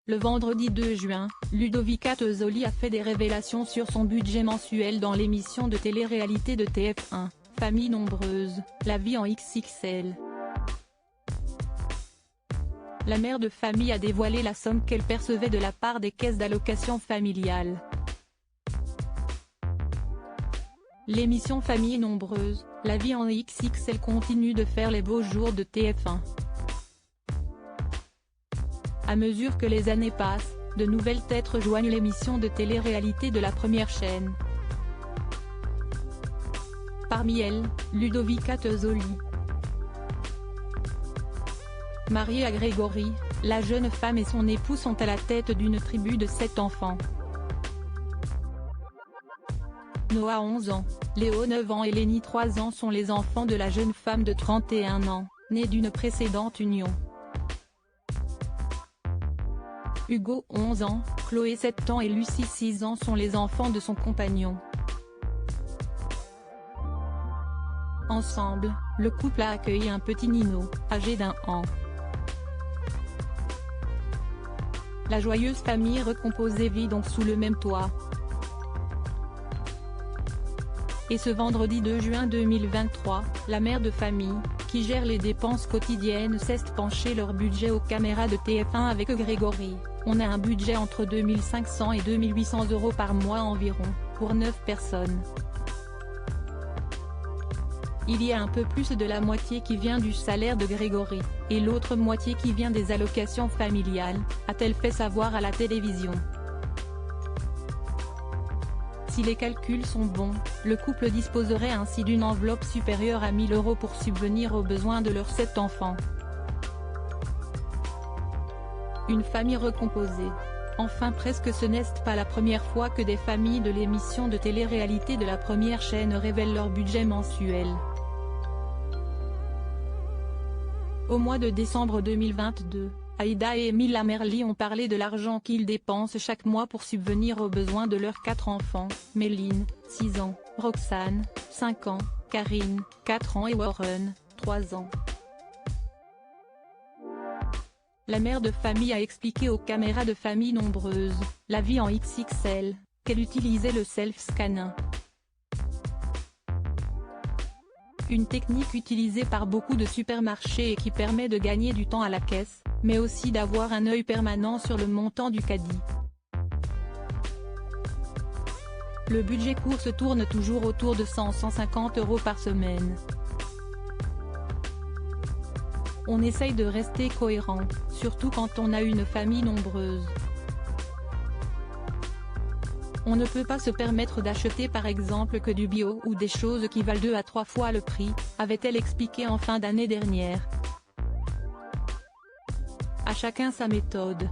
Le vendredi 2 juin, Ludovica Tezzoli a fait des révélations sur son budget mensuel dans l'émission de télé-réalité de TF1, Famille nombreuse, la vie en XXL. La mère de famille a dévoilé la somme qu'elle percevait de la part des caisses d'allocations familiales. L'émission Famille nombreuse, la vie en XXL continue de faire les beaux jours de TF1. À mesure que les années passent, de nouvelles têtes rejoignent l'émission de télé-réalité de la première chaîne. Parmi elles, Ludovica Tezzoli. Mariée à Grégory, la jeune femme et son époux sont à la tête d'une tribu de 7 enfants. Noah 11 ans, Léo 9 ans et Lénie 3 ans sont les enfants de la jeune femme de 31 ans, née d'une précédente union. Hugo 11 ans, Chloé 7 ans et Lucie 6 ans sont les enfants de son compagnon. Ensemble, le couple a accueilli un petit Nino, âgé d'1 an. La joyeuse famille recomposée vit donc sous le même toit. Et ce vendredi 2 juin 2023, la mère de famille, qui gère les dépenses quotidiennes, s'est penchée leur budget aux caméras de TF1 avec Grégory. On a un budget entre 2500 et 2800 € par mois environ, pour 9 personnes. Il y a un peu plus de la moitié qui vient du salaire de Grégory, et l'autre moitié qui vient des allocations familiales, a-t-elle fait savoir à la télévision. Si les calculs sont bons, le couple disposerait ainsi d'une enveloppe supérieure à 1000 € pour subvenir aux besoins de leurs 7 enfants. Une famille recomposée. Enfin presque ce n'est pas la première fois que des familles de l'émission de télé-réalité de la première chaîne révèlent leur budget mensuel. Au mois de décembre 2022, Aïda et Émile Lamerly ont parlé de l'argent qu'ils dépensent chaque mois pour subvenir aux besoins de leurs 4 enfants, Méline, 6 ans, Roxane, 5 ans, Karine, 4 ans et Warren, 3 ans. La mère de famille a expliqué aux caméras de Famille nombreuse, la vie en XXL, qu'elle utilisait le self-scanning. Une technique utilisée par beaucoup de supermarchés et qui permet de gagner du temps à la caisse, mais aussi d'avoir un œil permanent sur le montant du caddie. Le budget course tourne toujours autour de 100-150 € par semaine. On essaye de rester cohérent, surtout quand on a une famille nombreuse. On ne peut pas se permettre d'acheter par exemple que du bio ou des choses qui valent 2 à 3 fois le prix, avait-elle expliqué en fin d'année dernière. À chacun sa méthode.